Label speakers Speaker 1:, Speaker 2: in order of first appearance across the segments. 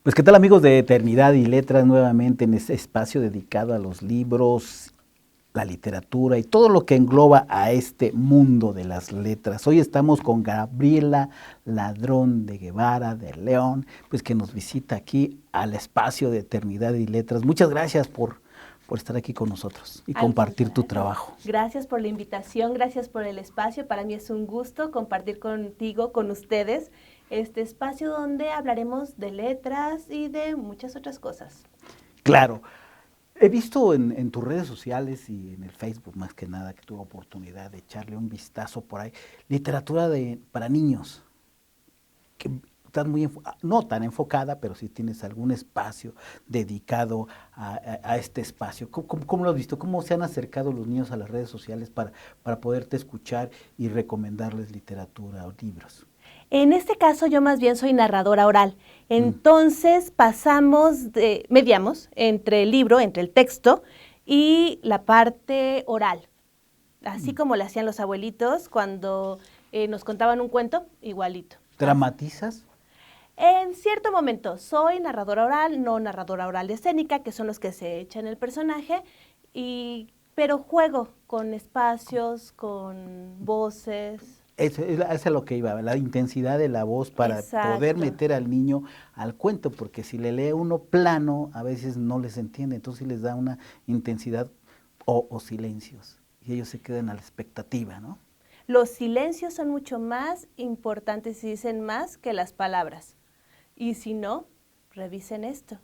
Speaker 1: Pues qué tal, amigos de Eternidad y Letras, nuevamente en este espacio dedicado a los libros, la literatura y todo lo que engloba a este mundo de las letras. Hoy estamos con Gabriela Ladrón de Guevara de León, pues que nos visita aquí al espacio de Eternidad y Letras. Muchas gracias por estar aquí con nosotros y
Speaker 2: Al
Speaker 1: compartir tu
Speaker 2: contrario.
Speaker 1: trabajo.
Speaker 2: Gracias por la invitación, gracias por el espacio. Para mí es un gusto compartir contigo, con ustedes, este espacio donde hablaremos de letras y de muchas otras cosas.
Speaker 1: Claro, he visto en tus redes sociales y en el Facebook más que nada que tuve oportunidad de echarle un vistazo por ahí, literatura para niños. Que estás muy, no tan enfocada, pero si tienes algún espacio dedicado a este espacio. ¿Cómo lo has visto? ¿Cómo se han acercado los niños a las redes sociales para poderte escuchar y recomendarles literatura o libros?
Speaker 2: En este caso yo más bien soy narradora oral.
Speaker 1: Mm.
Speaker 2: Entonces mediamos entre el libro, entre el texto y la parte oral. Así como lo hacían los abuelitos cuando nos contaban un cuento, igualito.
Speaker 1: ¿Dramatizas?
Speaker 2: En cierto momento soy narradora oral, no narradora oral escénica, que son los que se echan el personaje, pero juego con espacios, con voces.
Speaker 1: Es a lo que iba, la intensidad de la voz para poder
Speaker 2: Exacto.
Speaker 1: meter al niño al cuento, porque si le lee uno plano, a veces no les entiende, entonces les da una intensidad o silencios, y ellos se quedan a la expectativa, ¿no?
Speaker 2: Los silencios son mucho más importantes y dicen más que las palabras. Y si no, revisen esto.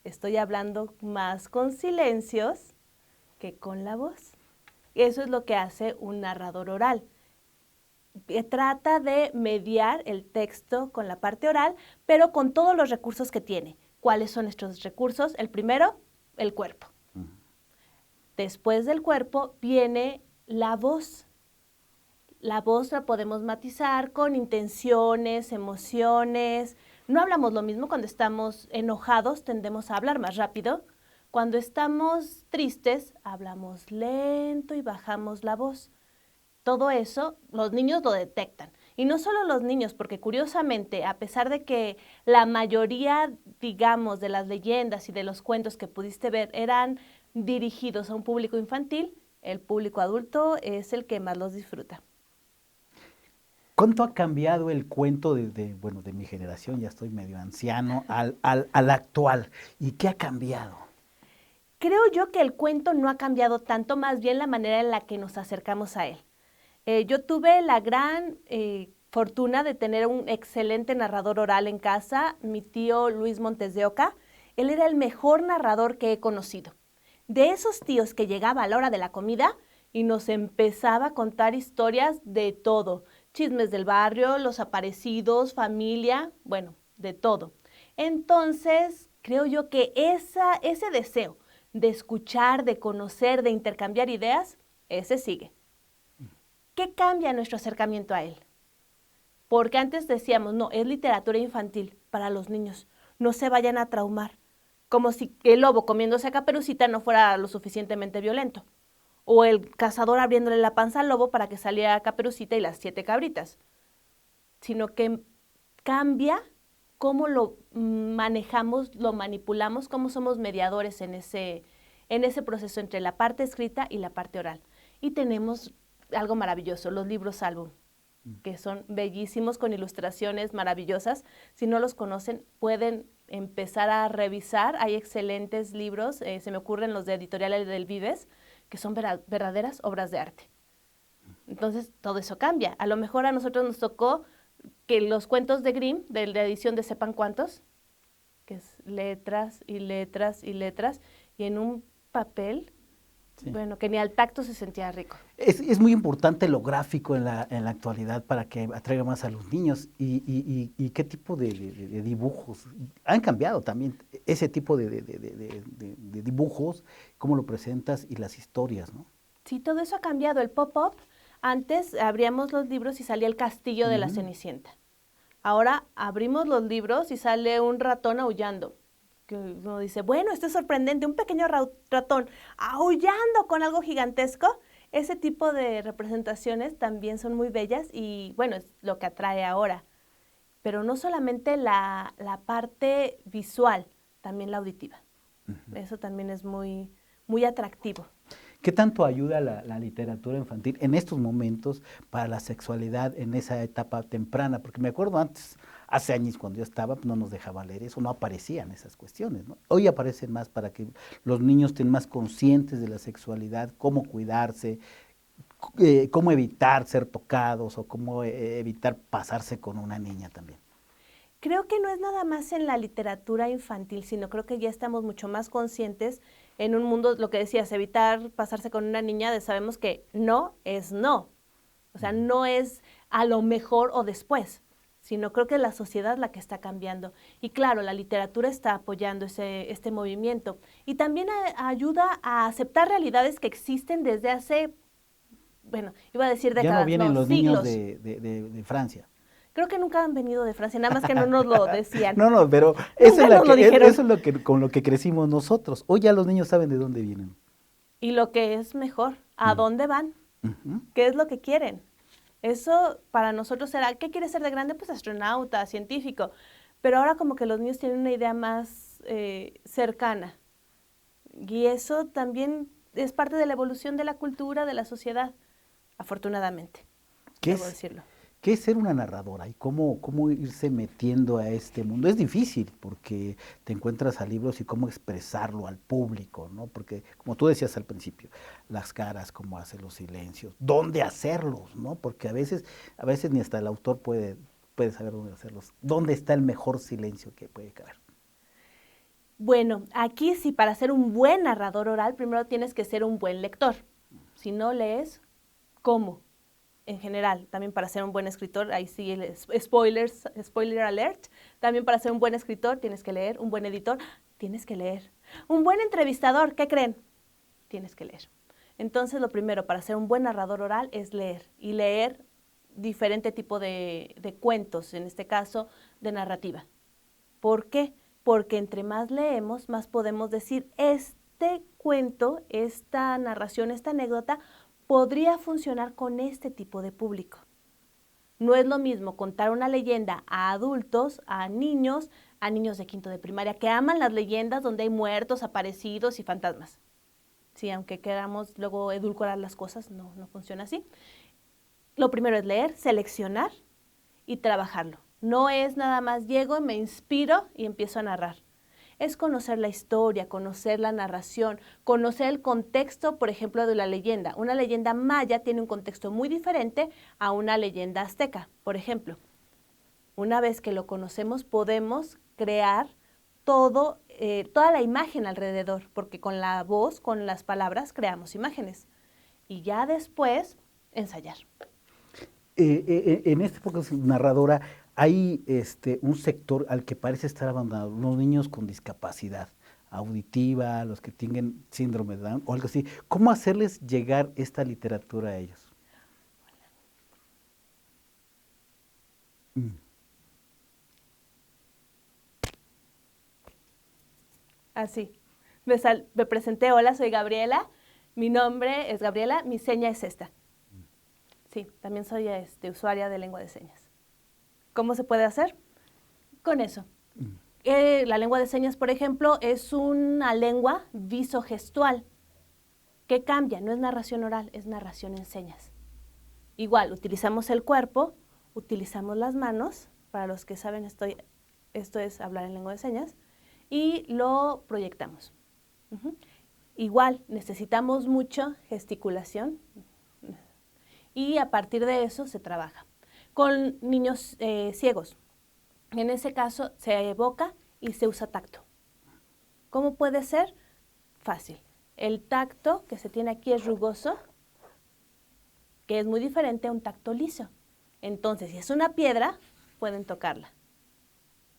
Speaker 2: Estoy hablando más con silencios que con la voz. Eso es lo que hace un narrador oral. Trata de mediar el texto con la parte oral, pero con todos los recursos que tiene. ¿Cuáles son estos recursos? El primero, el cuerpo. Después del cuerpo viene la voz. La voz la podemos matizar con intenciones, emociones. No hablamos lo mismo cuando estamos enojados, tendemos a hablar más rápido. Cuando estamos tristes, hablamos lento y bajamos la voz. Todo eso los niños lo detectan. Y no solo los niños, porque curiosamente, a pesar de que la mayoría, digamos, de las leyendas y de los cuentos que pudiste ver eran dirigidos a un público infantil, el público adulto es el que más los disfruta.
Speaker 1: ¿Cuánto ha cambiado el cuento bueno, de mi generación, ya estoy medio anciano, al actual? ¿Y qué ha cambiado?
Speaker 2: Creo yo que el cuento no ha cambiado tanto, más bien la manera en la que nos acercamos a él. Yo tuve la gran fortuna de tener un excelente narrador oral en casa, mi tío Luis Montes de Oca. Él era el mejor narrador que he conocido. De esos tíos que llegaba a la hora de la comida y nos empezaba a contar historias de todo, chismes del barrio, los aparecidos, familia, bueno, de todo. Entonces, creo yo que ese deseo de escuchar, de conocer, de intercambiar ideas, ese sigue. ¿Qué cambia nuestro acercamiento a él? Porque antes decíamos, no, es literatura infantil para los niños, no se vayan a traumar, como si el lobo comiéndose a Caperucita no fuera lo suficientemente violento, o el cazador abriéndole la panza al lobo para que saliera Caperucita y las 7 cabritas, sino que cambia cómo lo manejamos, lo manipulamos, cómo somos mediadores en ese proceso entre la parte escrita y la parte oral. Y tenemos algo maravilloso, los libros álbum, que son bellísimos con ilustraciones maravillosas. Si no los conocen, pueden empezar a revisar. Hay excelentes libros, se me ocurren los de Editorial del Vives, que son verdaderas obras de arte. Entonces, todo eso cambia. A lo mejor a nosotros nos tocó que los cuentos de Grimm, de la edición de sepan cuántos, que es letras y letras y letras, y en un papel,
Speaker 1: Sí.
Speaker 2: bueno, que ni al tacto se sentía rico.
Speaker 1: Es muy importante lo gráfico en la actualidad para que atraiga más a los niños. ¿Y qué tipo de dibujos? Han cambiado también ese tipo de dibujos, cómo lo presentas y las historias, ¿no?
Speaker 2: Sí, todo eso ha cambiado. El pop-up, antes abríamos los libros y salía el castillo de la Cenicienta. Ahora abrimos los libros y sale un ratón aullando. Que uno dice, bueno, esto es sorprendente, un pequeño ratón aullando con algo gigantesco. Ese tipo de representaciones también son muy bellas y bueno, es lo que atrae ahora. pero no solamente la parte visual, también la auditiva. Eso también es muy, muy atractivo.
Speaker 1: ¿Qué tanto ayuda la literatura infantil en estos momentos para la sexualidad en esa etapa temprana? Porque me acuerdo antes, hace años cuando yo estaba, no nos dejaban leer eso, no aparecían esas cuestiones, ¿no? Hoy aparecen más para que los niños estén más conscientes de la sexualidad, cómo cuidarse, cómo evitar ser tocados o cómo evitar pasarse con una niña también.
Speaker 2: Creo que no es nada más en la literatura infantil, sino creo que ya estamos mucho más conscientes en un mundo, lo que decías, evitar pasarse con una niña, de sabemos que no es no. O sea, no es a lo mejor o después, sino creo que es la sociedad la que está cambiando. Y claro, la literatura está apoyando este movimiento. Y también ayuda a aceptar realidades que existen desde hace, bueno, iba a decir
Speaker 1: Ya no
Speaker 2: décadas,
Speaker 1: vienen
Speaker 2: no,
Speaker 1: los niños
Speaker 2: siglos.
Speaker 1: de Francia.
Speaker 2: Creo que nunca han venido de Francia, nada más que no nos lo decían.
Speaker 1: No, no, pero
Speaker 2: Nunca nos lo dijeron.
Speaker 1: eso es lo que, con lo que crecimos nosotros. Hoy ya los niños saben de dónde vienen.
Speaker 2: Y lo que es mejor, ¿a dónde van?
Speaker 1: Ujú.
Speaker 2: ¿Qué es lo que quieren? Eso para nosotros será, ¿qué quiere ser de grande? Pues astronauta, científico. Pero ahora como que los niños tienen una idea más cercana. Y eso también es parte de la evolución de la cultura, de la sociedad, afortunadamente, debo decirlo.
Speaker 1: ¿Qué es ser una narradora y cómo irse metiendo a este mundo? Es difícil porque te encuentras a libros y cómo expresarlo al público, ¿no? Porque, como tú decías al principio, las caras, cómo hacer los silencios, dónde hacerlos, ¿no? Porque a veces ni hasta el autor puede saber dónde hacerlos. ¿Dónde está el mejor silencio que puede caber?
Speaker 2: Bueno, aquí sí, para ser un buen narrador oral, primero tienes que ser un buen lector. Si no lees, ¿cómo? En general, también para ser un buen escritor, ahí sí, spoiler alert, también para ser un buen escritor tienes que leer, un buen editor, tienes que leer. Un buen entrevistador, ¿qué creen? Tienes que leer. Entonces, lo primero para ser un buen narrador oral es leer, y leer diferente tipo de cuentos, en este caso, de narrativa. ¿Por qué? Porque entre más leemos, más podemos decir, este cuento, esta narración, esta anécdota, podría funcionar con este tipo de público. No es lo mismo contar una leyenda a adultos, a niños de quinto de primaria, que aman las leyendas donde hay muertos, aparecidos y fantasmas. Sí, aunque queramos luego edulcorar las cosas, no funciona así. Lo primero es leer, seleccionar y trabajarlo. No es nada más llego, me inspiro y empiezo a narrar. Es conocer la historia, conocer la narración, conocer el contexto, por ejemplo, de la leyenda. Una leyenda maya tiene un contexto muy diferente a una leyenda azteca, por ejemplo. Una vez que lo conocemos, podemos crear toda la imagen alrededor, porque con la voz, con las palabras, creamos imágenes. Y ya después, ensayar.
Speaker 1: En esta época narradora hay un sector al que parece estar abandonado, los niños con discapacidad auditiva, los que tienen síndrome de Down o algo así. ¿Cómo hacerles llegar esta literatura a ellos? Mm.
Speaker 2: Así. Me presenté, hola, soy Gabriela, mi nombre es Gabriela, mi seña es esta. Sí, también soy usuaria de lengua de señas. ¿Cómo se puede hacer? Con eso. La lengua de señas, por ejemplo, es una lengua visogestual. ¿Qué cambia? No es narración oral, es narración en señas. Igual, utilizamos el cuerpo, utilizamos las manos, para los que saben esto es hablar en lengua de señas, y lo proyectamos. Igual, necesitamos mucha gesticulación, y a partir de eso se trabaja. Con niños ciegos, en ese caso se evoca y se usa tacto. ¿Cómo puede ser? Fácil. El tacto que se tiene aquí es rugoso, que es muy diferente a un tacto liso. Entonces, si es una piedra, pueden tocarla.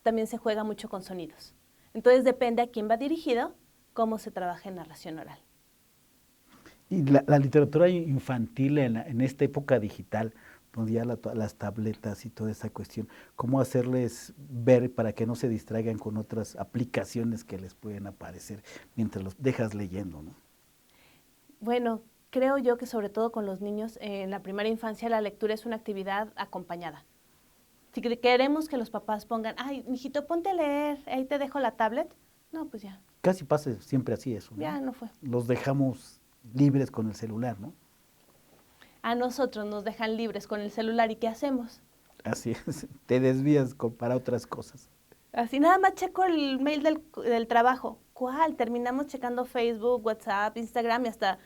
Speaker 2: También se juega mucho con sonidos. Entonces, depende a quién va dirigido, cómo se trabaja en narración oral.
Speaker 1: Y la literatura infantil en esta época digital, donde ya las tabletas y toda esa cuestión, ¿cómo hacerles ver para que no se distraigan con otras aplicaciones que les pueden aparecer mientras los dejas leyendo, ¿no?
Speaker 2: Bueno, creo yo que sobre todo con los niños en la primera infancia la lectura es una actividad acompañada. Si queremos que los papás pongan, ay, mijito, ponte a leer, ahí te dejo la tablet, no, pues ya.
Speaker 1: Casi pasa siempre así eso, ¿no?
Speaker 2: Ya no fue.
Speaker 1: Los dejamos libres con el celular, ¿no?
Speaker 2: A nosotros nos dejan libres con el celular, ¿y qué hacemos?
Speaker 1: Así es, te desvías para otras cosas.
Speaker 2: Así nada más checo el mail del trabajo. ¿Cuál? Terminamos checando Facebook, WhatsApp, Instagram y hasta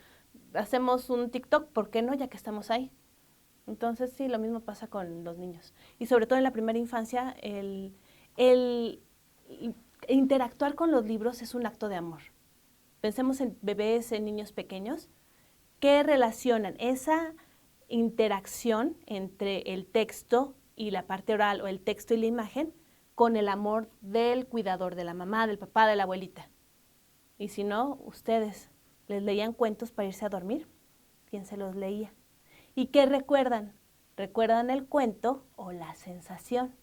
Speaker 2: hacemos un TikTok. ¿Por qué no? Ya que estamos ahí. Entonces sí, lo mismo pasa con los niños. Y sobre todo en la primera infancia, el interactuar con los libros es un acto de amor. Pensemos en bebés, en niños pequeños, que relacionan esa interacción entre el texto y la parte oral o el texto y la imagen con el amor del cuidador, de la mamá, del papá, de la abuelita. Y si no, ustedes les leían cuentos para irse a dormir, ¿quién se los leía? ¿Y qué recuerdan? ¿Recuerdan el cuento o la sensación?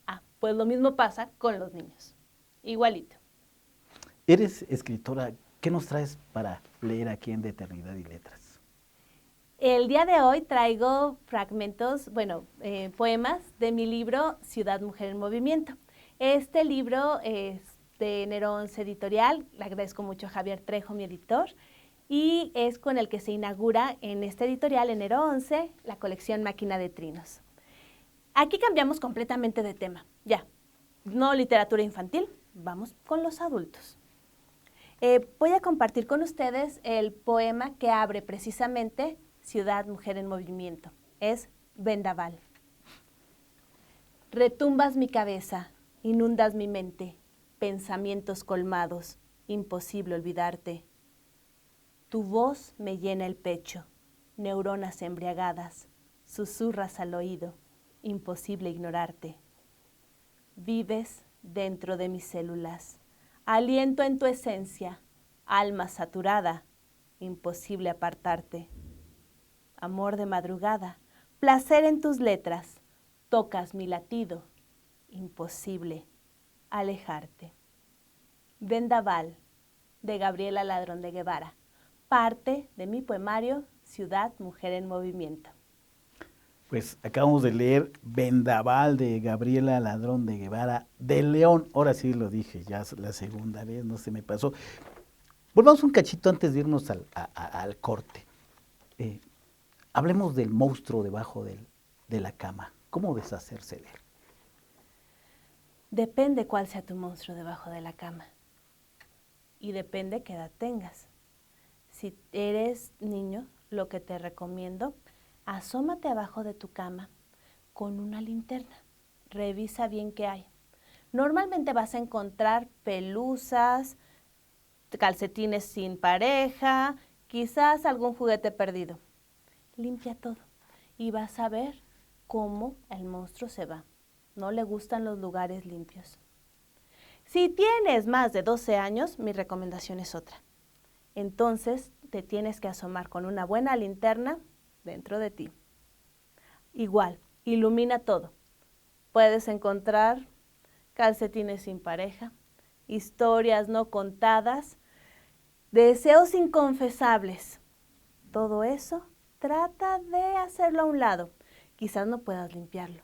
Speaker 2: Ah, pues lo mismo pasa con los niños. Igualito.
Speaker 1: Eres escritora, ¿qué nos traes para leer aquí en De Eternidad y Letras?
Speaker 2: El día de hoy traigo fragmentos, poemas de mi libro Ciudad, Mujer en Movimiento. Este libro es de Enero 11 Editorial, le agradezco mucho a Javier Trejo, mi editor, y es con el que se inaugura en esta editorial, Enero 11, la colección Máquina de Trinos. Aquí cambiamos completamente de tema, ya, no literatura infantil, vamos con los adultos. Voy a compartir con ustedes el poema que abre precisamente Ciudad, Mujer en Movimiento. Es Vendaval. Retumbas mi cabeza, inundas mi mente, pensamientos colmados, imposible olvidarte. Tu voz me llena el pecho, neuronas embriagadas, susurras al oído, imposible ignorarte. Vives dentro de mis células, aliento en tu esencia, alma saturada, imposible apartarte. Amor de madrugada, placer en tus letras, tocas mi latido, imposible alejarte. Vendaval, de Gabriela Ladrón de Guevara, parte de mi poemario Ciudad, Mujer en Movimiento.
Speaker 1: Pues acabamos de leer Vendaval de Gabriela Ladrón de Guevara, de León. Ahora sí lo dije, ya es la segunda vez, no se me pasó. Volvamos un cachito antes de irnos al corte. Hablemos del monstruo debajo de la cama. ¿Cómo deshacerse de él?
Speaker 2: Depende cuál sea tu monstruo debajo de la cama. Y depende qué edad tengas. Si eres niño, lo que te recomiendo, asómate abajo de tu cama con una linterna. Revisa bien qué hay. Normalmente vas a encontrar pelusas, calcetines sin pareja, quizás algún juguete perdido. Limpia todo y vas a ver cómo el monstruo se va. No le gustan los lugares limpios. Si tienes más de 12 años, mi recomendación es otra. Entonces te tienes que asomar con una buena linterna dentro de ti. Igual, ilumina todo. Puedes encontrar calcetines sin pareja, historias no contadas, deseos inconfesables. Todo eso trata de hacerlo a un lado. Quizás no puedas limpiarlo,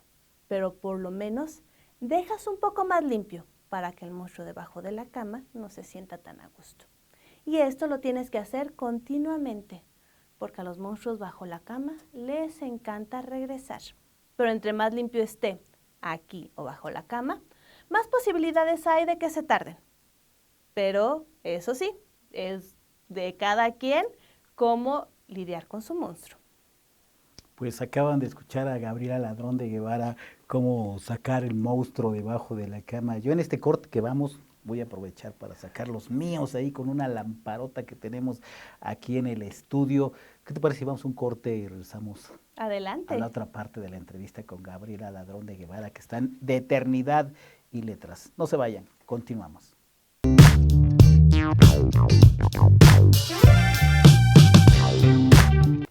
Speaker 2: pero por lo menos dejas un poco más limpio para que el monstruo debajo de la cama no se sienta tan a gusto. Y esto lo tienes que hacer continuamente, porque a los monstruos bajo la cama les encanta regresar. Pero entre más limpio esté aquí o bajo la cama, más posibilidades hay de que se tarden. Pero eso sí, es de cada quien cómo lidiar con su monstruo.
Speaker 1: Pues acaban de escuchar a Gabriela Ladrón de Guevara cómo sacar el monstruo debajo de la cama. Yo en este corte que vamos voy a aprovechar para sacar los míos ahí con una lamparota que tenemos aquí en el estudio. ¿Qué te parece si vamos a un corte y regresamos?
Speaker 2: Adelante.
Speaker 1: A la otra parte de la entrevista con Gabriela Ladrón de Guevara, que están de Eternidad y Letras. No se vayan, continuamos.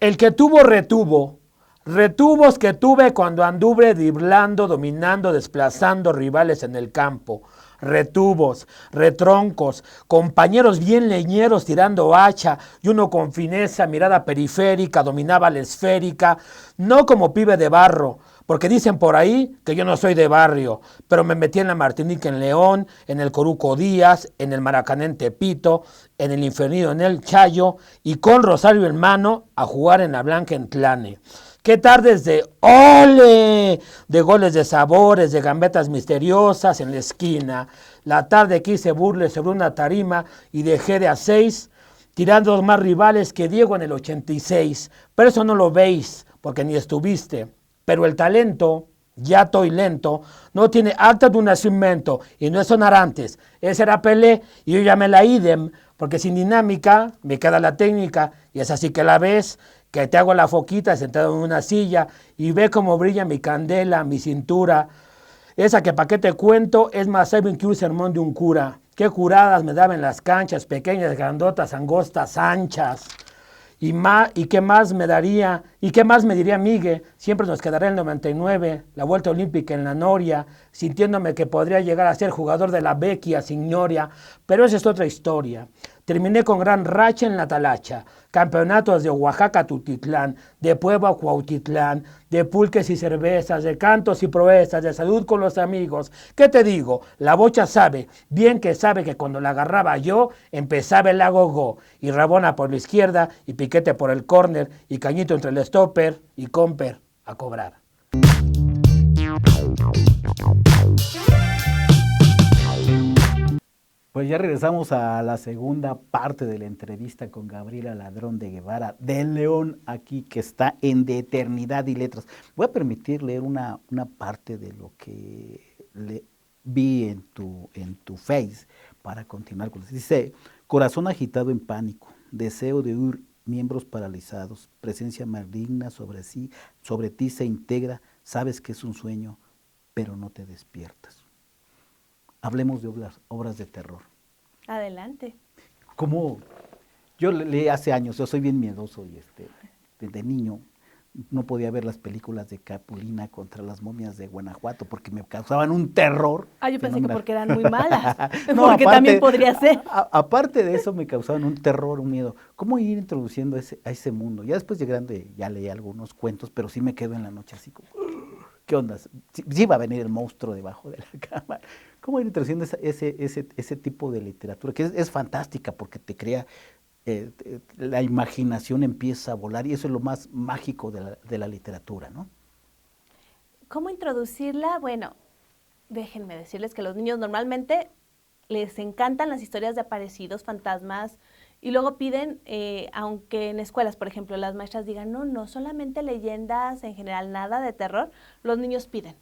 Speaker 3: El que tuvo, retuvo. Retubos que tuve cuando anduve driblando, dominando, desplazando rivales en el campo. Retubos, retroncos, compañeros bien leñeros tirando hacha y uno con fineza, mirada periférica, dominaba la esférica, no como pibe de barro, Porque dicen por ahí que yo no soy de barrio, pero me metí en la Martinica en León, en el Coruco Díaz, en el Maracaná en Tepito, en el Infernido en el Chayo y con Rosario en mano a jugar en la Blanca en Tlane. Qué tardes de ole, de goles de sabores, de gambetas misteriosas en la esquina. La tarde que hice burles sobre una tarima y dejé de a 6, tirando más rivales que Diego en el 86. Pero eso no lo veis, porque ni estuviste. Pero el talento, ya estoy lento, no tiene acta de un nacimiento y no es sonar antes. Ese era Pelé y yo ya me la idem, porque sin dinámica me queda la técnica y es así que la ves, que te hago la foquita sentado en una silla y ve cómo brilla mi candela, mi cintura. Esa que pa' qué te cuento es más sabio que un sermón de un cura. Qué curadas me daban las canchas, pequeñas, grandotas, angostas, anchas. ¿Y qué más me daría? ¿Y qué más me diría Migue? Siempre nos quedará el 99, la vuelta olímpica en la Noria, sintiéndome que podría llegar a ser jugador de la Vecchia Signoria, pero esa es otra historia. Terminé con gran racha en la talacha, campeonatos de Oaxaca a Tutitlán, de Puebla a Cuautitlán, de pulques y cervezas, de cantos y proezas, de salud con los amigos. ¿Qué te digo? La bocha sabe, bien que sabe que cuando la agarraba yo, empezaba el agogó, y Rabona por la izquierda, y Piquete por el córner, y Cañito entre el stopper, y Comper a cobrar.
Speaker 1: Pues ya regresamos a la segunda parte de la entrevista con Gabriela Ladrón de Guevara, de León, aquí, que está en De Eternidad y Letras. Voy a permitir leer una parte de lo que vi en tu Face para continuar con eso. Dice, corazón agitado en pánico, deseo de huir, miembros paralizados, presencia maligna sobre ti se integra, sabes que es un sueño, pero no te despiertas. Hablemos de obras de terror.
Speaker 2: Adelante.
Speaker 1: Como yo leí hace años, yo soy bien miedoso y desde niño no podía ver las películas de Capulina contra las momias de Guanajuato porque me causaban un terror.
Speaker 2: Yo pensé que porque eran muy malas,
Speaker 1: No,
Speaker 2: porque también podría ser.
Speaker 1: Aparte de eso me causaban un terror, un miedo. ¿Cómo ir introduciendo a ese mundo? Ya después de grande ya leí algunos cuentos, pero sí me quedo en la noche así como, ¿qué onda? Sí va a venir el monstruo debajo de la cama. ¿Cómo ir introduciendo ese tipo de literatura? Que es fantástica porque te crea, la imaginación empieza a volar y eso es lo más mágico de la literatura, ¿no?
Speaker 2: ¿Cómo introducirla? Bueno, déjenme decirles que a los niños normalmente les encantan las historias de aparecidos, fantasmas, y luego piden, aunque en escuelas, por ejemplo, las maestras digan, no solamente leyendas, en general nada de terror, los niños piden.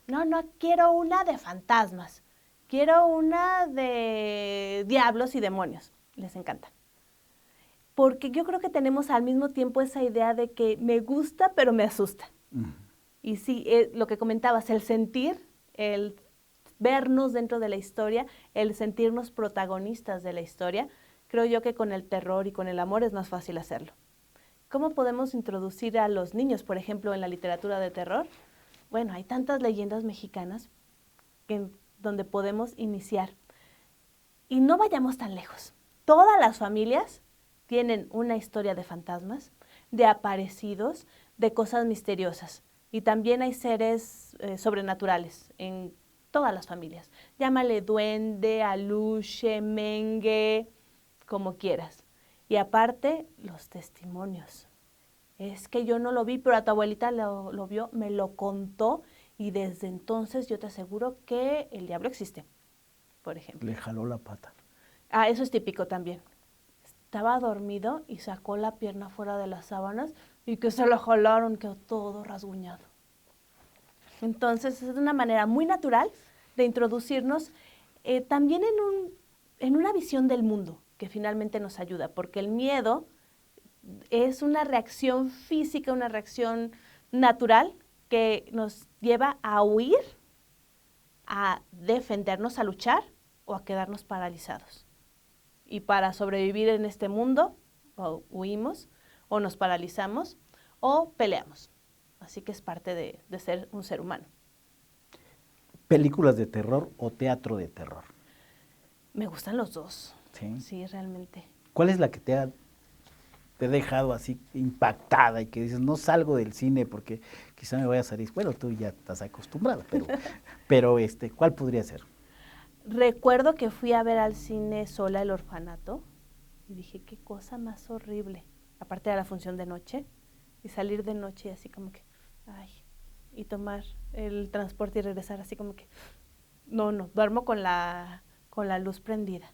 Speaker 2: No quiero una de fantasmas, quiero una de diablos y demonios. Les encanta. Porque yo creo que tenemos al mismo tiempo esa idea de que me gusta, pero me asusta. Y sí, lo que comentabas, el sentir, el vernos dentro de la historia, el sentirnos protagonistas de la historia, creo yo que con el terror y con el amor es más fácil hacerlo. ¿Cómo podemos introducir a los niños, por ejemplo, en la literatura de terror? Bueno, hay tantas leyendas mexicanas donde podemos iniciar. Y no vayamos tan lejos. Todas las familias tienen una historia de fantasmas, de aparecidos, de cosas misteriosas. Y también hay seres sobrenaturales en todas las familias. Llámale duende, aluche, mengue, como quieras. Y aparte, los testimonios. Es que yo no lo vi, pero a tu abuelita lo vio, me lo contó y desde entonces yo te aseguro que el diablo existe, por ejemplo.
Speaker 1: Le jaló la pata.
Speaker 2: Eso es típico también. Estaba dormido y sacó la pierna fuera de las sábanas y que se lo jalaron, quedó todo rasguñado. Entonces es una manera muy natural de introducirnos también en una visión del mundo que finalmente nos ayuda, porque el miedo es una reacción física, una reacción natural que nos lleva a huir, a defendernos, a luchar o a quedarnos paralizados. Y para sobrevivir en este mundo, o huimos, o nos paralizamos, o peleamos. Así que es parte de ser un ser humano.
Speaker 1: ¿Películas de terror o teatro de terror?
Speaker 2: Me gustan los dos.
Speaker 1: Sí.
Speaker 2: Sí, realmente.
Speaker 1: ¿Cuál es la que te ha dejado así impactada y que dices, no salgo del cine porque quizá me vaya a salir, bueno, tú ya estás acostumbrada, pero ¿cuál podría ser?
Speaker 2: Recuerdo que fui a ver al cine sola El Orfanato y dije, qué cosa más horrible, aparte de la función de noche, y salir de noche así como que, ay, y tomar el transporte y regresar así como que, no, duermo con la luz prendida,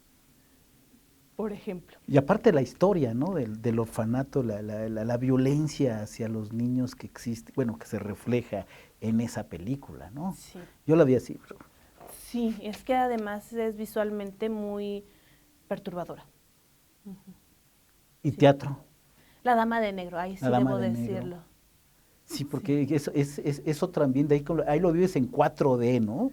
Speaker 2: por ejemplo.
Speaker 1: Y aparte la historia, ¿no? Del orfanato, la violencia hacia los niños que existe, bueno, que se refleja en esa película, ¿no?
Speaker 2: Sí.
Speaker 1: Yo la vi así, pero...
Speaker 2: Sí, es que además es visualmente muy perturbadora.
Speaker 1: ¿Y
Speaker 2: Sí.
Speaker 1: teatro?
Speaker 2: La Dama de Negro, ahí sí
Speaker 1: La Dama
Speaker 2: debo
Speaker 1: de Negro.
Speaker 2: decirlo.
Speaker 1: Sí, porque eso también, de ahí lo vives en 4D, ¿no?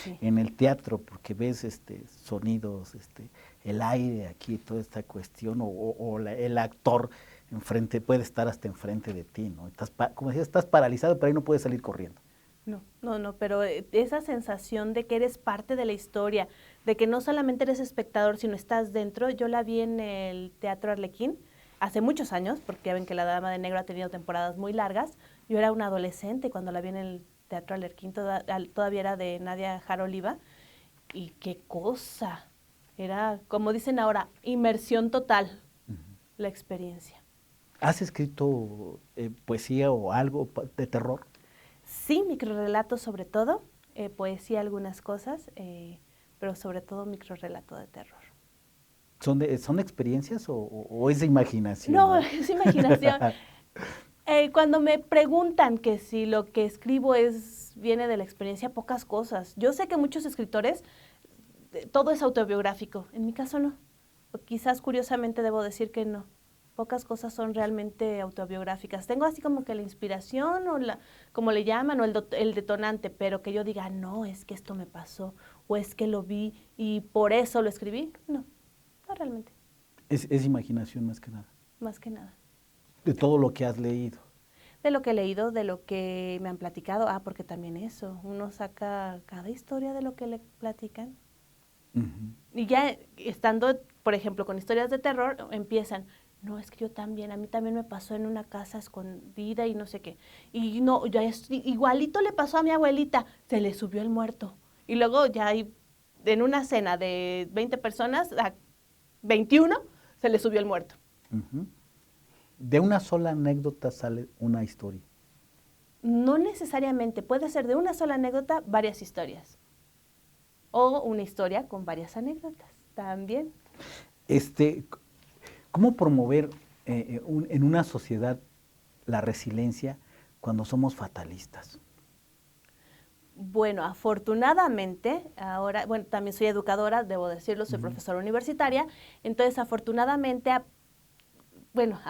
Speaker 2: Sí.
Speaker 1: En el teatro, porque ves sonidos, el aire aquí, toda esta cuestión, el actor enfrente, puede estar hasta enfrente de ti, ¿no? Como decías, estás paralizado, pero ahí no puedes salir corriendo.
Speaker 2: No, pero esa sensación de que eres parte de la historia, de que no solamente eres espectador, sino estás dentro, yo la vi en el Teatro Arlequín hace muchos años, porque ya ven que La Dama de Negro ha tenido temporadas muy largas. Yo era una adolescente cuando la vi en el Teatro Arlequín, todavía era de Nadia Jara Oliva, y qué cosa, era, como dicen ahora, inmersión total, la experiencia.
Speaker 1: ¿Has escrito poesía o algo de terror?
Speaker 2: Sí, microrelatos sobre todo, poesía algunas cosas, pero sobre todo microrelato de terror.
Speaker 1: ¿Son experiencias o es de imaginación?
Speaker 2: No, es imaginación. Cuando me preguntan que si lo que escribo viene de la experiencia, pocas cosas. Yo sé que muchos escritores, todo es autobiográfico. En mi caso no. O quizás curiosamente debo decir que no. Pocas cosas son realmente autobiográficas. Tengo así como que la inspiración como le llaman, o el detonante, pero que yo diga, no, es que esto me pasó, o es que lo vi y por eso lo escribí. No, no realmente.
Speaker 1: Es imaginación más que nada.
Speaker 2: Más que nada.
Speaker 1: De todo lo que has leído.
Speaker 2: De lo que he leído, de lo que me han platicado. Porque también eso, uno saca cada historia de lo que le platican. Y ya estando, por ejemplo, con historias de terror, empiezan, no, es que yo también, a mí también me pasó en una casa escondida y no sé qué. Y no, igualito le pasó a mi abuelita, se le subió el muerto. Y luego ya en una cena de 20 personas, a 21 se le subió el muerto.
Speaker 1: De una sola anécdota sale una historia.
Speaker 2: No necesariamente, puede ser de una sola anécdota varias historias. O una historia con varias anécdotas también.
Speaker 1: ¿Cómo promover en una sociedad la resiliencia cuando somos fatalistas?
Speaker 2: Bueno, afortunadamente, ahora, bueno, también soy educadora, debo decirlo, soy profesora universitaria, entonces afortunadamente, a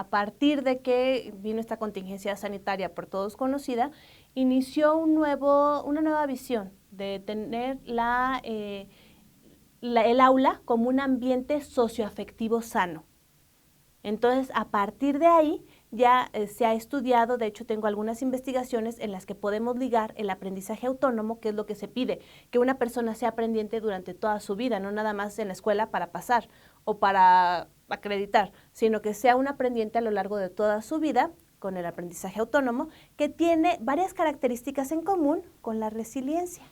Speaker 2: partir de que vino esta contingencia sanitaria por todos conocida, inició una nueva visión de tener el aula como un ambiente socioafectivo sano. Entonces, a partir de ahí ya se ha estudiado, de hecho tengo algunas investigaciones en las que podemos ligar el aprendizaje autónomo, que es lo que se pide, que una persona sea aprendiente durante toda su vida, no nada más en la escuela para pasar o para acreditar, sino que sea un aprendiente a lo largo de toda su vida con el aprendizaje autónomo, que tiene varias características en común con la resiliencia.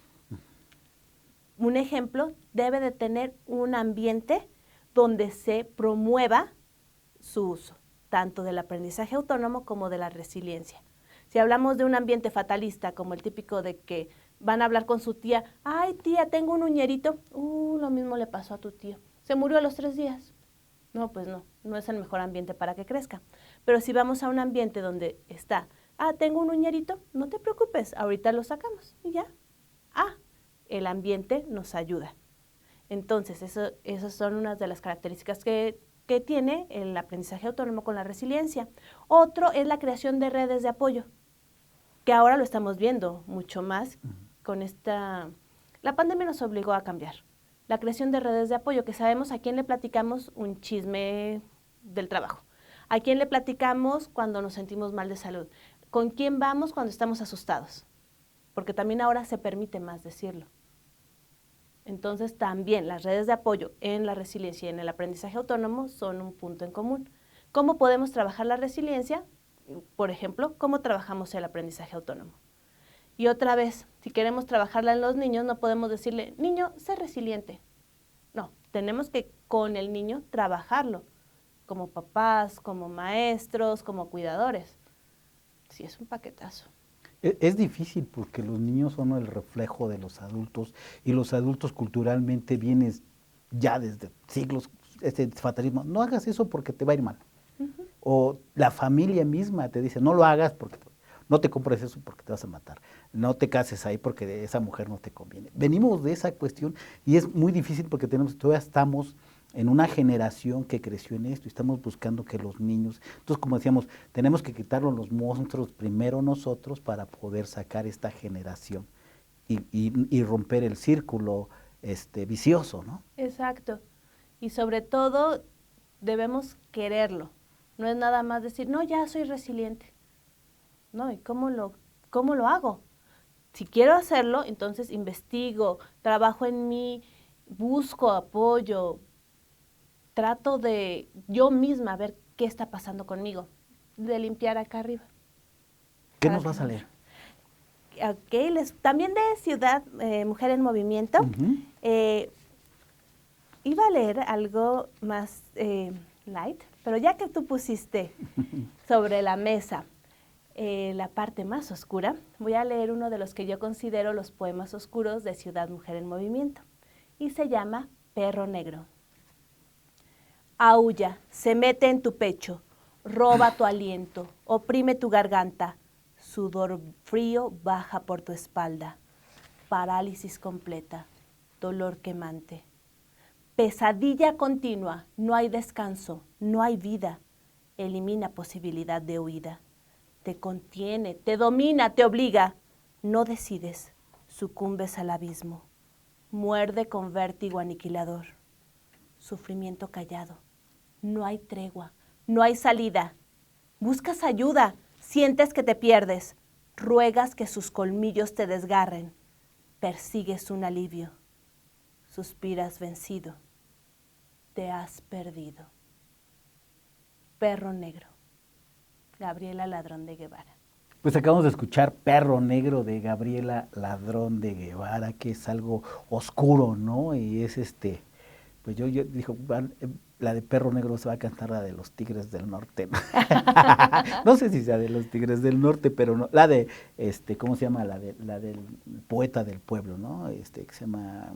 Speaker 2: Un ejemplo, debe de tener un ambiente donde se promueva su uso, tanto del aprendizaje autónomo como de la resiliencia. Si hablamos de un ambiente fatalista, como el típico de que van a hablar con su tía, ay tía, tengo un uñerito, lo mismo le pasó a tu tío, se murió a los 3 días. No, pues no es el mejor ambiente para que crezca. Pero si vamos a un ambiente donde está, tengo un uñerito, no te preocupes, ahorita lo sacamos y ya. El ambiente nos ayuda. Entonces, esas son unas de las características que tiene el aprendizaje autónomo con la resiliencia. Otro es la creación de redes de apoyo, que ahora lo estamos viendo mucho más con la pandemia nos obligó a cambiar. La creación de redes de apoyo, que sabemos a quién le platicamos un chisme del trabajo, a quién le platicamos cuando nos sentimos mal de salud, con quién vamos cuando estamos asustados, porque también ahora se permite más decirlo. Entonces, también las redes de apoyo en la resiliencia y en el aprendizaje autónomo son un punto en común. ¿Cómo podemos trabajar la resiliencia? Por ejemplo, cómo trabajamos el aprendizaje autónomo. Y otra vez, si queremos trabajarla en los niños, no podemos decirle, niño, sé resiliente. No, tenemos que con el niño trabajarlo, como papás, como maestros, como cuidadores. Sí, es un paquetazo.
Speaker 1: Es difícil porque los niños son el reflejo de los adultos y los adultos culturalmente vienen ya desde siglos, este fatalismo, no hagas eso porque te va a ir mal. O la familia misma te dice, no lo hagas porque no te compres eso porque te vas a matar, no te cases ahí porque esa mujer no te conviene. Venimos de esa cuestión y es muy difícil porque todavía estamos en una generación que creció en esto y estamos buscando que los niños, entonces como decíamos, tenemos que quitarnos los monstruos primero nosotros para poder sacar esta generación y romper el círculo vicioso, ¿no?
Speaker 2: Exacto. Y sobre todo debemos quererlo. No es nada más decir, no, ya soy resiliente. No, ¿y cómo lo hago? Si quiero hacerlo, entonces investigo, trabajo en mí, busco apoyo, trato de yo misma ver qué está pasando conmigo, de limpiar acá arriba.
Speaker 1: ¿Qué nos vas a leer?
Speaker 2: Ok, también de Ciudad Mujer en Movimiento. Iba a leer algo más light, pero ya que tú pusiste sobre la mesa la parte más oscura, voy a leer uno de los que yo considero los poemas oscuros de Ciudad Mujer en Movimiento, y se llama Perro Negro. Aúlla, se mete en tu pecho, roba tu aliento, oprime tu garganta, sudor frío baja por tu espalda, parálisis completa, dolor quemante. Pesadilla continua, no hay descanso, no hay vida, elimina posibilidad de huida. Te contiene, te domina, te obliga, no decides, sucumbes al abismo, muerde con vértigo aniquilador. Sufrimiento callado, no hay tregua, no hay salida. Buscas ayuda, sientes que te pierdes, ruegas que sus colmillos te desgarren, persigues un alivio, suspiras vencido, te has perdido. Perro Negro, Gabriela Ladrón de Guevara.
Speaker 1: Pues acabamos de escuchar Perro Negro de Gabriela Ladrón de Guevara, que es algo oscuro, ¿no? Y es pues yo dijo, la de Perro Negro se va a cantar la de los Tigres del Norte, ¿no? No sé si sea de los Tigres del Norte, pero no, la de, ¿cómo se llama? La del poeta del pueblo, ¿no? Que se llama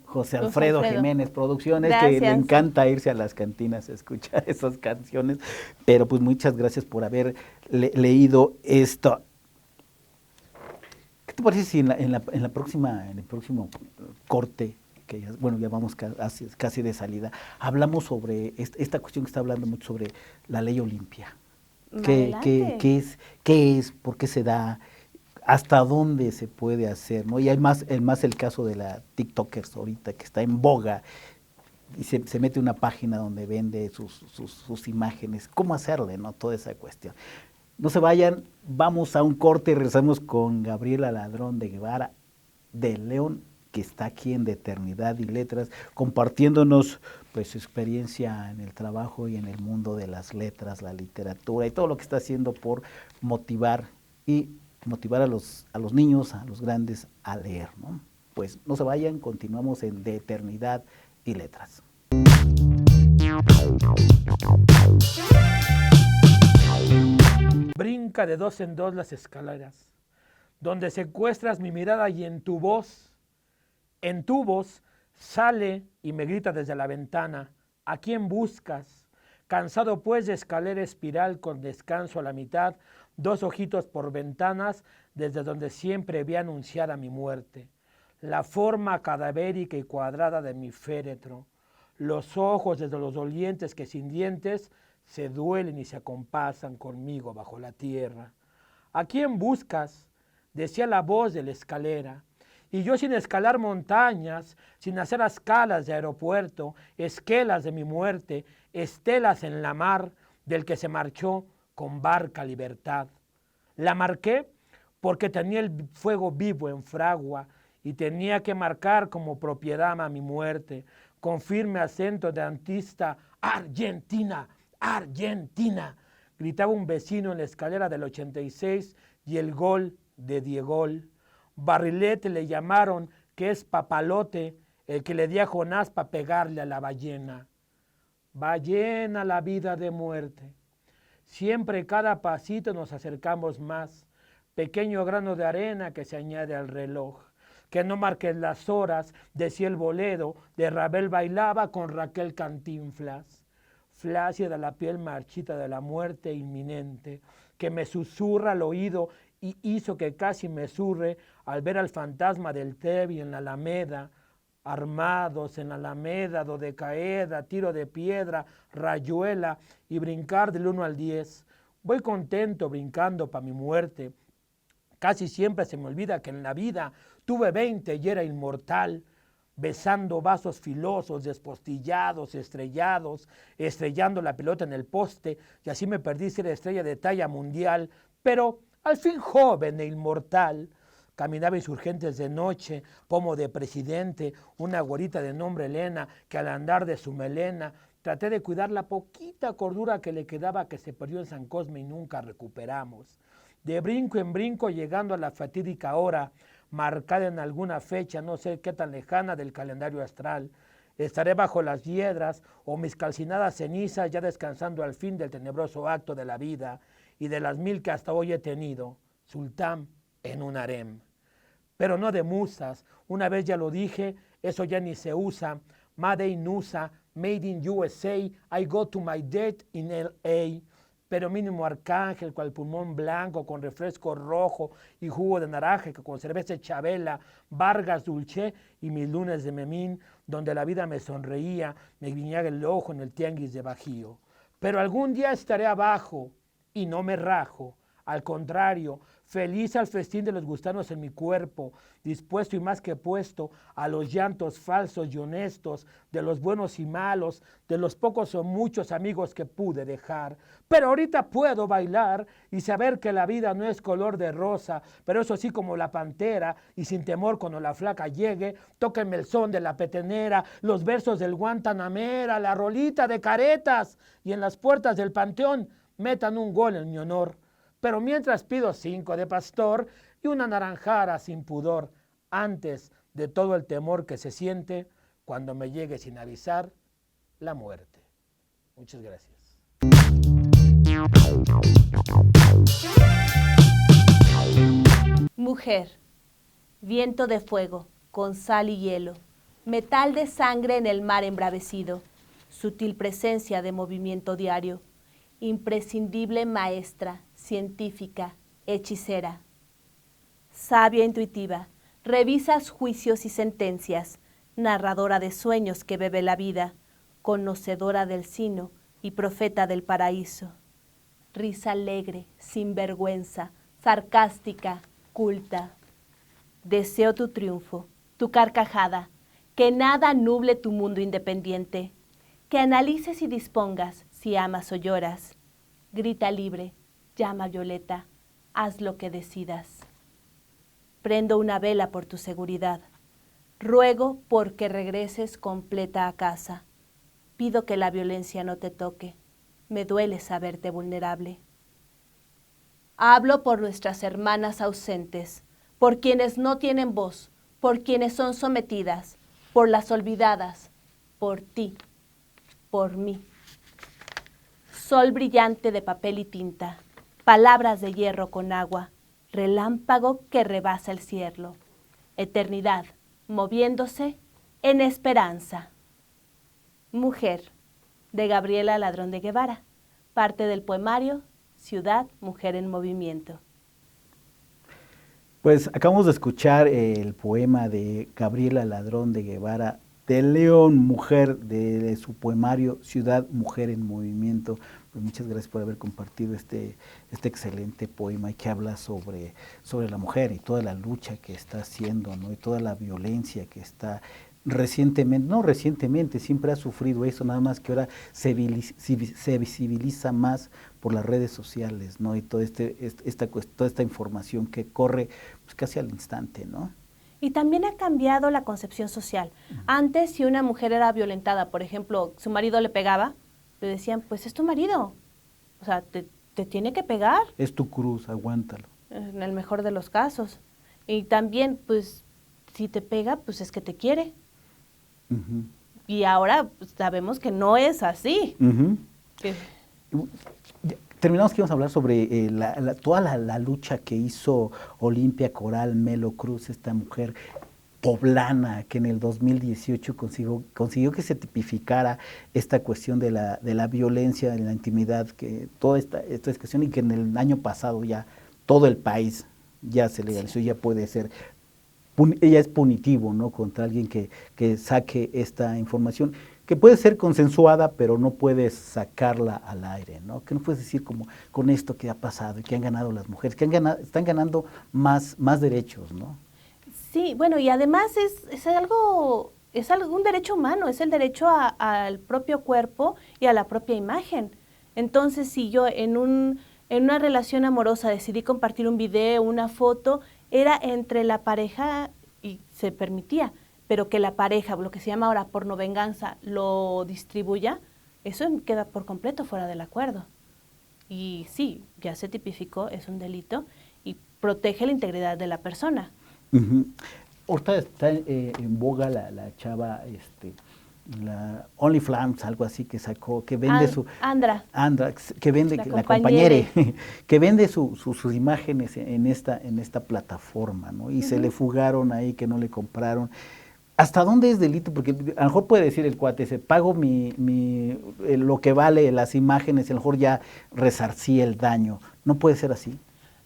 Speaker 1: José Alfredo Jiménez Producciones,
Speaker 2: gracias.
Speaker 1: Que le encanta irse a las cantinas a escuchar esas canciones, pero pues muchas gracias por haber leído esto. ¿Qué te parece si en el próximo corte, que ya, bueno, ya vamos casi de salida, hablamos sobre esta cuestión que está hablando mucho sobre la ley Olimpia? ¿Qué es? ¿Por qué se da? ¿Hasta dónde se puede hacer? ¿No? Y hay más el caso de la TikTokers ahorita, que está en boga, y se mete una página donde vende sus imágenes. ¿Cómo hacerle, no? Toda esa cuestión. No se vayan, vamos a un corte y regresamos con Gabriela Ladrón de Guevara de León, que está aquí en De Eternidad y Letras, compartiéndonos pues su experiencia en el trabajo y en el mundo de las letras, la literatura y todo lo que está haciendo por motivar a los niños, a los grandes a leer, ¿no? Pues no se vayan, continuamos en De Eternidad y Letras.
Speaker 3: Brinca de dos en dos las escaleras, donde secuestras mi mirada y en tu voz sale y me grita desde la ventana, ¿a quién buscas? Cansado pues de escalera espiral con descanso a la mitad, dos ojitos por ventanas desde donde siempre vi anunciada mi muerte, la forma cadavérica y cuadrada de mi féretro, los ojos desde los dolientes que sin dientes se duelen y se acompasan conmigo bajo la tierra. ¿A quién buscas? Decía la voz de la escalera. Y yo sin escalar montañas, sin hacer escalas de aeropuerto, esquelas de mi muerte, estelas en la mar del que se marchó con barca libertad. La marqué porque tenía el fuego vivo en fragua y tenía que marcar como propiedad a mi muerte, con firme acento de antista, Argentina, Argentina, gritaba un vecino en la escalera del 86 y el gol de Diegol. Barrilete le llamaron, que es papalote, el que le di a Jonás para pegarle a la ballena. Ballena la vida de muerte. Siempre cada pasito nos acercamos más. Pequeño grano de arena que se añade al reloj. Que no marques las horas, decía el bolero, de Ravel bailaba con Raquel Cantinflas. Flácida la piel marchita de la muerte inminente, que me susurra al oído y hizo que casi me surre al ver al fantasma del Tevi en la Alameda, armados en la Alameda, Dodecaeda, tiro de piedra, rayuela y brincar del 1 al 10. Voy contento brincando pa' mi muerte. Casi siempre se me olvida que en la vida tuve 20 y era inmortal, besando vasos filosos, despostillados, estrellados, estrellando la pelota en el poste, y así me perdí ser estrella de talla mundial, pero al fin joven e inmortal. Caminaba insurgentes de noche, pomo de presidente, una güerita de nombre Elena, que al andar de su melena, traté de cuidar la poquita cordura que le quedaba, que se perdió en San Cosme y nunca recuperamos. De brinco en brinco, llegando a la fatídica hora, marcada en alguna fecha, no sé qué tan lejana del calendario astral, estaré bajo las hiedras o mis calcinadas cenizas, ya descansando al fin del tenebroso acto de la vida y de las 1000 que hasta hoy he tenido, sultán en un harem. Pero no de musas, una vez ya lo dije, eso ya ni se usa. Made in USA, made in USA, I go to my death in LA. Pero mínimo arcángel con el pulmón blanco, con refresco rojo y jugo de naranja, que con cerveza Chabela, Vargas Dulce y mis lunes de Memín, donde la vida me sonreía, me guiñaba el ojo en el tianguis de Bajío. Pero algún día estaré abajo y no me rajo. Al contrario, feliz al festín de los gusanos en mi cuerpo, dispuesto y más que puesto a los llantos falsos y honestos, de los buenos y malos, de los pocos o muchos amigos que pude dejar. Pero ahorita puedo bailar y saber que la vida no es color de rosa, pero eso sí como la pantera, y sin temor cuando la flaca llegue, tóquenme el son de la petenera, los versos del Guantanamera, la rolita de Caretas, y en las puertas del panteón metan un gol en mi honor. Pero mientras pido 5 de pastor y una naranjara sin pudor, antes de todo el temor que se siente cuando me llegue sin avisar la muerte. Muchas gracias.
Speaker 2: Mujer, viento de fuego, con sal y hielo, metal de sangre en el mar embravecido, sutil presencia de movimiento diario, imprescindible maestra, científica, hechicera. Sabia intuitiva, revisas juicios y sentencias, narradora de sueños que bebe la vida, conocedora del sino y profeta del paraíso. Risa alegre, sin vergüenza, sarcástica, culta. Deseo tu triunfo, tu carcajada, que nada nuble tu mundo independiente, que analices y dispongas si amas o lloras. Grita libre, llama violeta, haz lo que decidas. Prendo una vela por tu seguridad. Ruego porque regreses completa a casa. Pido que la violencia no te toque. Me duele saberte vulnerable. Hablo por nuestras hermanas ausentes, por quienes no tienen voz, por quienes son sometidas, por las olvidadas, por ti, por mí. Sol brillante de papel y tinta, palabras de hierro con agua, relámpago que rebasa el cielo, eternidad moviéndose en esperanza. Mujer, de Gabriela Ladrón de Guevara, parte del poemario Ciudad, Mujer en Movimiento.
Speaker 1: Pues acabamos de escuchar el poema de Gabriela Ladrón de Guevara, de León, mujer, de su poemario Ciudad, Mujer en Movimiento. Pues muchas gracias por haber compartido este excelente poema y que habla sobre la mujer y toda la lucha que está haciendo, ¿no? Y toda la violencia que está recientemente, siempre ha sufrido eso, nada más que ahora se visibiliza más por las redes sociales, ¿no? Y toda esta información que corre pues, casi al instante, ¿no?
Speaker 2: Y también ha cambiado la concepción social. Antes, si una mujer era violentada, por ejemplo, su marido le pegaba, le decían, pues es tu marido. O sea, te tiene que pegar,
Speaker 1: Es tu cruz, aguántalo.
Speaker 2: en el mejor de los casos. Y también, pues, si te pega, pues es que te quiere.
Speaker 1: Ujú.
Speaker 2: Y ahora pues, sabemos que no es así.
Speaker 1: Ujú.
Speaker 2: Que-
Speaker 1: Terminamos que íbamos a hablar sobre toda la lucha que hizo Olimpia Coral Melo Cruz, esta mujer poblana que en el 2018 consiguió que se tipificara esta cuestión de la violencia en la intimidad, que toda esta cuestión, y que en el año pasado ya todo el país ya se legalizó, ya puede ser, ella es punitivo, ¿no? Contra alguien que saque esta información, que puede ser consensuada, pero no puedes sacarla al aire, ¿no? Que no puedes decir como con esto que ha pasado y que han ganado las mujeres, que están ganando más derechos, ¿no?
Speaker 2: Sí, bueno, y además es algo, un derecho humano, es el derecho al propio cuerpo y a la propia imagen. Entonces, si yo en una relación amorosa decidí compartir un video, una foto, era entre la pareja y se permitía, pero que la pareja, lo que se llama ahora pornovenganza, lo distribuya, eso queda por completo fuera del acuerdo. Y sí, ya se tipificó, es un delito y protege la integridad de la persona.
Speaker 1: Ujú. Ahorita está en boga la chava, la OnlyFans, algo así que sacó, que vende
Speaker 2: Andra,
Speaker 1: que vende,
Speaker 2: la
Speaker 1: la
Speaker 2: compañere.
Speaker 1: compañere, que vende sus imágenes en esta plataforma, ¿no? Y se le fugaron ahí, que no le compraron. ¿Hasta dónde es delito? Porque a lo mejor puede decir el cuate, se pago lo que vale las imágenes, a lo mejor ya resarcí el daño. No puede ser así.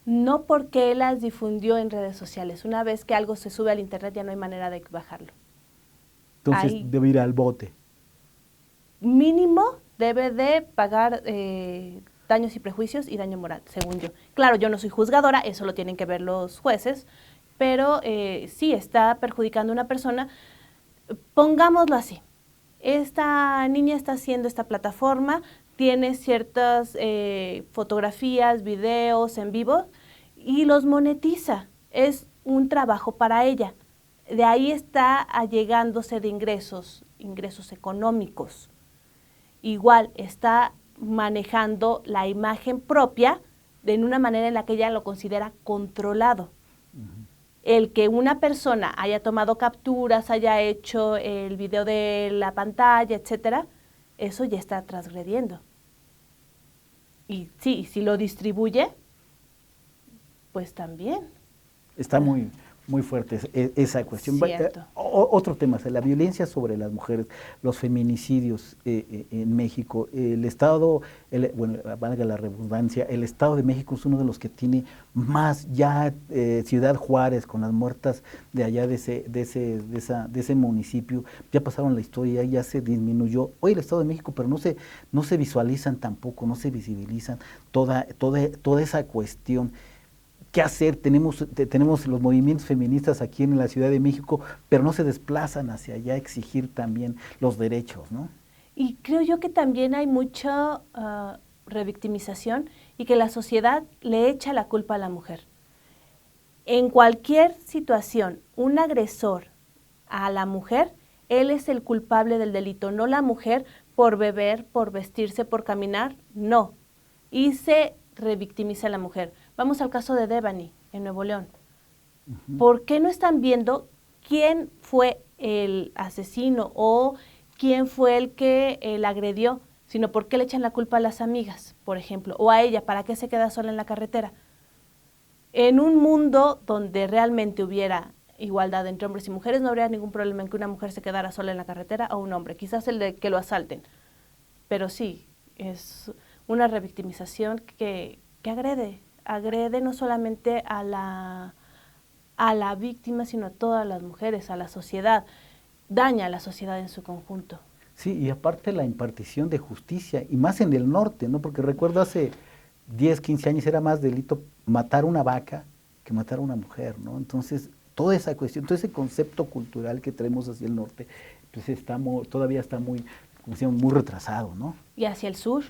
Speaker 2: No porque él las difundió en redes sociales. Una vez que algo se sube al internet ya no hay manera de bajarlo.
Speaker 1: Entonces
Speaker 2: Ahí,
Speaker 1: debe ir al bote.
Speaker 2: mínimo debe de pagar daños y prejuicios y daño moral, según yo. Claro, yo no soy juzgadora, eso lo tienen que ver los jueces, pero sí está perjudicando a una persona. Pongámoslo así. Esta niña está haciendo esta plataforma, tiene ciertas fotografías, videos en vivo y los monetiza. Es un trabajo para ella. De ahí está allegándose de ingresos económicos. Igual está manejando la imagen propia en una manera en la que ella lo considera controlado. El que una persona haya tomado capturas, haya hecho el video de la pantalla, etcétera, eso ya está transgrediendo. Y sí, si lo distribuye, pues también.
Speaker 1: Está muy fuerte esa cuestión.
Speaker 2: Cierto.
Speaker 1: Otro tema, la violencia sobre las mujeres, los feminicidios en México. El Estado, bueno, valga la redundancia, el Estado de México es uno de los que tiene más ya. Ciudad Juárez, con las muertas de allá de ese municipio, ya pasaron la historia, ya se disminuyó. Hoy el Estado de México, pero no se visualizan tampoco, no se visibilizan toda esa cuestión. ¿Qué hacer? Tenemos los movimientos feministas aquí en la Ciudad de México, pero no se desplazan hacia allá a exigir también los derechos, ¿no?
Speaker 2: Y creo yo que también hay mucha revictimización y que la sociedad le echa la culpa a la mujer. En cualquier situación, un agresor a la mujer, él es el culpable del delito, no la mujer por beber, por vestirse, por caminar, no. Y se revictimiza a la mujer. Vamos al caso de Devani, en Nuevo León. ¿Por qué no están viendo quién fue el asesino o quién fue el que la agredió? Sino por qué le echan la culpa a las amigas, por ejemplo, o a ella, ¿para qué se queda sola en la carretera? En un mundo donde realmente hubiera igualdad entre hombres y mujeres, no habría ningún problema en que una mujer se quedara sola en la carretera o un hombre, quizás el de que lo asalten. Pero sí, es una revictimización que agrede no solamente a la víctima, sino a todas las mujeres, a la sociedad, daña a la sociedad en su conjunto.
Speaker 1: Sí, y aparte la impartición de justicia, y más en el norte, ¿no? Porque recuerdo hace 10, 15 años era más delito matar una vaca que matar a una mujer, ¿no? Entonces, toda esa cuestión, todo ese concepto cultural que traemos hacia el norte, pues todavía está muy, como decíamos, muy retrasado, ¿no?
Speaker 2: Y hacia el sur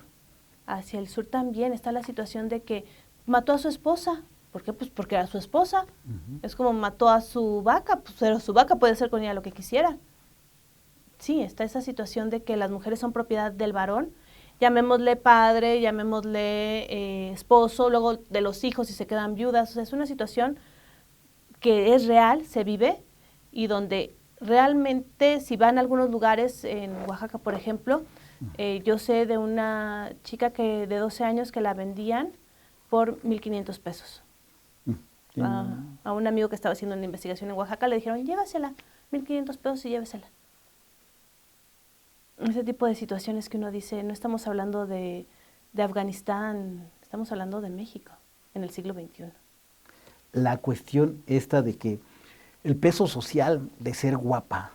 Speaker 2: también está la situación de que mató a su esposa. ¿Por qué? Pues porque era su esposa. Es como mató a su vaca, pues pero su vaca puede hacer con ella lo que quisiera. Sí, está esa situación de que las mujeres son propiedad del varón llamémosle padre, llamémosle esposo, luego de los hijos si se quedan viudas. O sea, es una situación que es real, se vive, y donde realmente, si van a algunos lugares, en Oaxaca, por ejemplo, yo sé de una chica de 12 años que la vendían por 1,500 pesos. A un amigo que estaba haciendo una investigación en Oaxaca le dijeron, llévasela, 1,500 pesos y llévesela. Ese tipo de situaciones que uno dice, no estamos hablando de Afganistán, estamos hablando de México en el siglo XXI.
Speaker 1: La cuestión esta de que el peso social de ser guapa,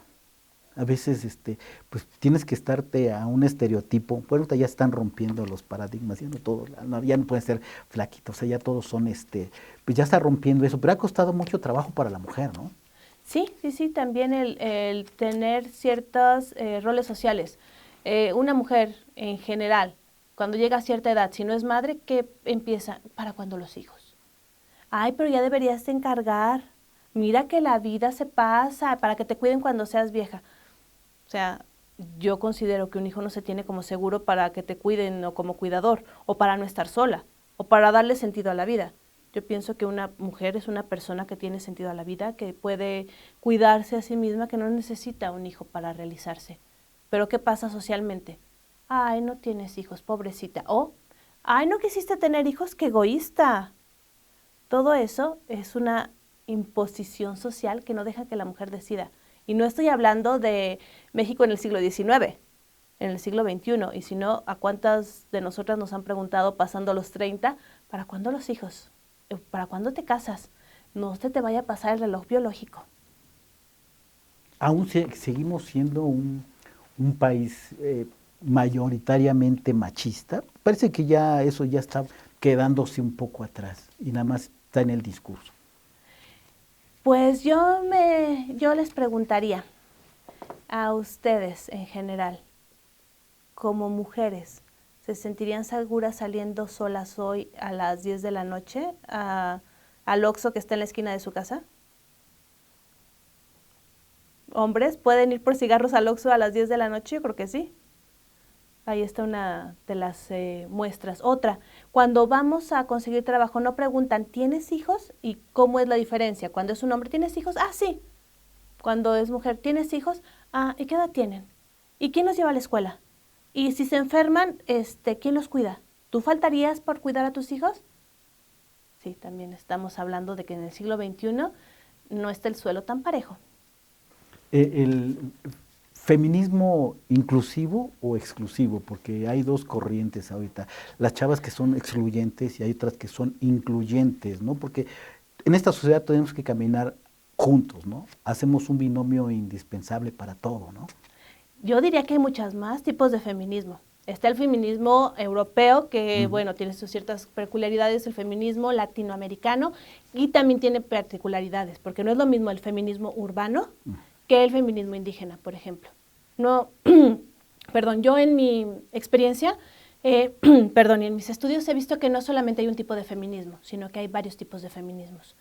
Speaker 1: a veces pues tienes que estarte a un estereotipo. Bueno, ahorita ya están rompiendo los paradigmas, ya no pueden ser flaquitos, o sea, ya todos son pues ya está rompiendo eso, pero ha costado mucho trabajo para la mujer, ¿no?
Speaker 2: Sí, también el tener ciertos roles sociales. Una mujer en general, cuando llega a cierta edad, si no es madre, ¿qué empieza? ¿Para cuándo los hijos? Ay, pero ya deberías de encargar. Mira que la vida se pasa para que te cuiden cuando seas vieja. O sea, yo considero que un hijo no se tiene como seguro para que te cuiden o como cuidador, o para no estar sola, o para darle sentido a la vida. Yo pienso que una mujer es una persona que tiene sentido a la vida, que puede cuidarse a sí misma, que no necesita un hijo para realizarse. Pero ¿qué pasa socialmente? Ay, no tienes hijos, pobrecita. O, ay, no quisiste tener hijos, qué egoísta. Todo eso es una imposición social que no deja que la mujer decida. Y no estoy hablando de México en el siglo XIX, en el siglo XXI. Y si no, ¿a cuántas de nosotras nos han preguntado pasando los 30, ¿para cuándo los hijos? ¿Para cuándo te casas? No se te vaya a pasar el reloj biológico.
Speaker 1: Aún seguimos siendo un país mayoritariamente machista. Parece que ya eso ya está quedándose un poco atrás y nada más está en el discurso.
Speaker 2: Pues yo les preguntaría a ustedes en general, como mujeres, ¿se sentirían seguras saliendo solas hoy a las 10 de la noche al Oxxo que está en la esquina de su casa? ¿Hombres pueden ir por cigarros al Oxxo a las 10 de la noche? Yo creo que sí. Ahí está una de las muestras. Otra, cuando vamos a conseguir trabajo, no preguntan, ¿tienes hijos? ¿Y cómo es la diferencia? Cuando es un hombre, ¿tienes hijos? Ah, sí. Cuando es mujer, ¿tienes hijos? Ah, ¿y qué edad tienen? ¿Y quién los lleva a la escuela? Y si se enferman, ¿quién los cuida? ¿Tú faltarías por cuidar a tus hijos? Sí, también estamos hablando de que en el siglo XXI no está el suelo tan parejo.
Speaker 1: El feminismo inclusivo o exclusivo, porque hay dos corrientes ahorita, las chavas que son excluyentes y hay otras que son incluyentes, ¿no? Porque en esta sociedad tenemos que caminar juntos, ¿no? Hacemos un binomio indispensable para todo, ¿no?
Speaker 2: Yo diría que hay muchos más tipos de feminismo. Está el feminismo europeo, que, bueno, tiene sus ciertas peculiaridades, el feminismo latinoamericano, y también tiene particularidades, porque no es lo mismo el feminismo urbano que el feminismo indígena, por ejemplo. No, perdón, yo en mi experiencia, y en mis estudios he visto que no solamente hay un tipo de feminismo, sino que hay varios tipos de feminismos.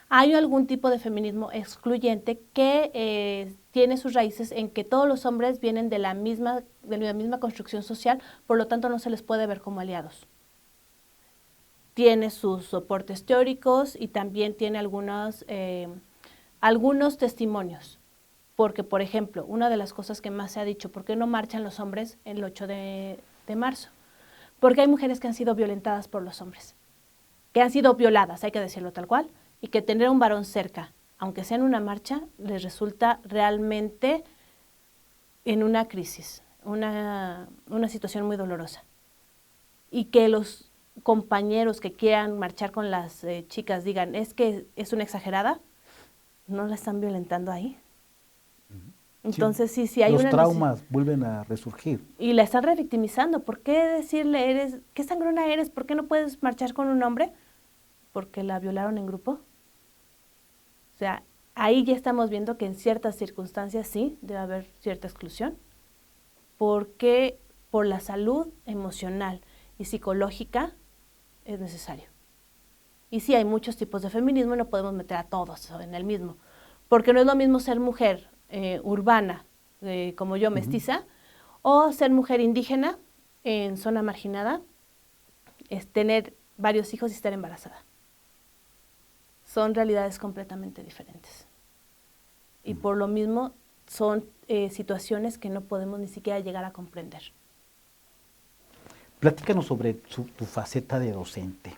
Speaker 2: Hay algún tipo de feminismo excluyente que tiene sus raíces en que todos los hombres vienen de la misma construcción social, por lo tanto no se les puede ver como aliados. Tiene sus soportes teóricos y también tiene algunos testimonios. Porque, por ejemplo, una de las cosas que más se ha dicho, ¿por qué no marchan los hombres el 8 de marzo? Porque hay mujeres que han sido violentadas por los hombres, que han sido violadas, hay que decirlo tal cual, y que tener a un varón cerca, aunque sea en una marcha, les resulta realmente en una crisis, una situación muy dolorosa. Y que los compañeros que quieran marchar con las chicas digan, es que es una exagerada, ¿no la están violentando ahí? Entonces sí hay
Speaker 1: los
Speaker 2: una...
Speaker 1: Los traumas vuelven a resurgir.
Speaker 2: Y la están revictimizando. ¿Por qué decirle, qué sangrona eres? ¿Por qué no puedes marchar con un hombre? ¿Porque la violaron en grupo? O sea, ahí ya estamos viendo que en ciertas circunstancias sí debe haber cierta exclusión, porque por la salud emocional y psicológica es necesario. Y sí hay muchos tipos de feminismo y no podemos meter a todos en el mismo, porque no es lo mismo ser mujer urbana, como yo, mestiza, o ser mujer indígena, en zona marginada es tener varios hijos y estar embarazada. Son realidades completamente diferentes. Y por lo mismo son situaciones que no podemos ni siquiera llegar a comprender.
Speaker 1: Platícanos sobre tu faceta de docente.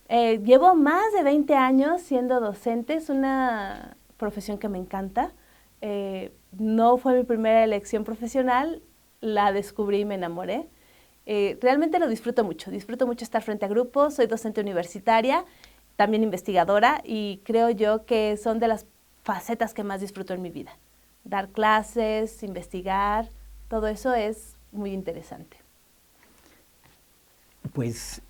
Speaker 2: Llevo más de 20 años siendo docente, es una profesión que me encanta. No fue mi primera elección profesional, la descubrí y me enamoré. Realmente lo disfruto mucho estar frente a grupos, soy docente universitaria, también investigadora y creo yo que son de las facetas que más disfruto en mi vida. Dar clases, investigar, todo eso es muy interesante.
Speaker 1: Pues,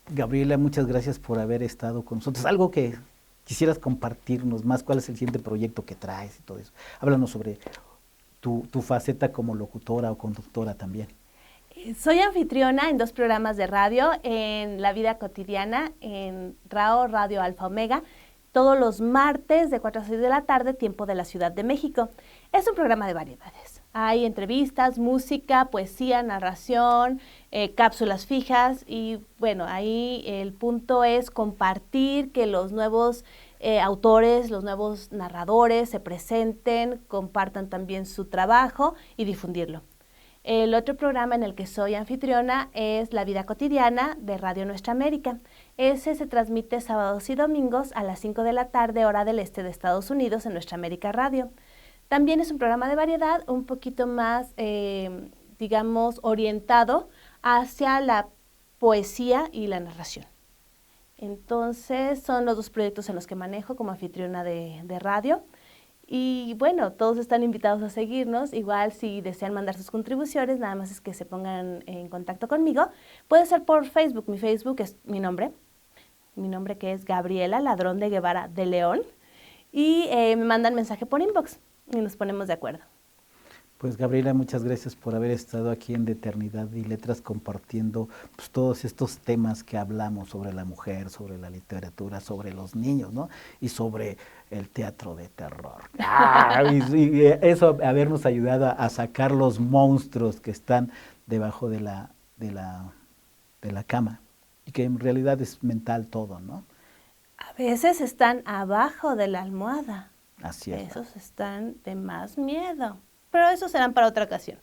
Speaker 1: Gabriela, muchas gracias por haber estado con nosotros. Algo que quisieras compartirnos más, ¿cuál es el siguiente proyecto que traes y todo eso? Háblanos sobre tu faceta como locutora o conductora también.
Speaker 2: Soy anfitriona en 2 programas de radio, en La Vida Cotidiana, en RAO, Radio Alfa Omega, todos los martes de 4 a 6 de la tarde, tiempo de la Ciudad de México. Es un programa de variedades. Hay entrevistas, música, poesía, narración, cápsulas fijas y bueno, ahí el punto es compartir, que los nuevos autores, los nuevos narradores se presenten, compartan también su trabajo y difundirlo. El otro programa en el que soy anfitriona es La Vida Cotidiana de Radio Nuestra América. Ese se transmite sábados y domingos a las 5 de la tarde, hora del este de Estados Unidos, en Nuestra América Radio. También es un programa de variedad, un poquito más, digamos, orientado hacia la poesía y la narración. Entonces, son los 2 proyectos en los que manejo como anfitriona de radio. Y bueno, todos están invitados a seguirnos. Igual si desean mandar sus contribuciones, nada más es que se pongan en contacto conmigo. Puede ser por Facebook. Mi Facebook es mi nombre que es Gabriela Ladrón de Guevara de León. Y me mandan mensaje por inbox y nos ponemos de acuerdo.
Speaker 1: Pues Gabriela, muchas gracias por haber estado aquí en De Eternidad y Letras compartiendo pues, todos estos temas que hablamos sobre la mujer, sobre la literatura, sobre los niños, ¿no? Y sobre el teatro de terror. Y eso, habernos ayudado a sacar los monstruos que están debajo de la cama y que en realidad es mental todo, ¿no?
Speaker 2: A veces están abajo de la almohada.
Speaker 1: Así es.
Speaker 2: Esos están de más miedo. Pero eso serán para otra ocasión.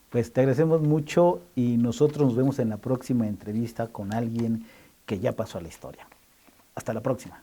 Speaker 1: Pues te agradecemos mucho y nosotros nos vemos en la próxima entrevista con alguien que ya pasó a la historia. Hasta la próxima.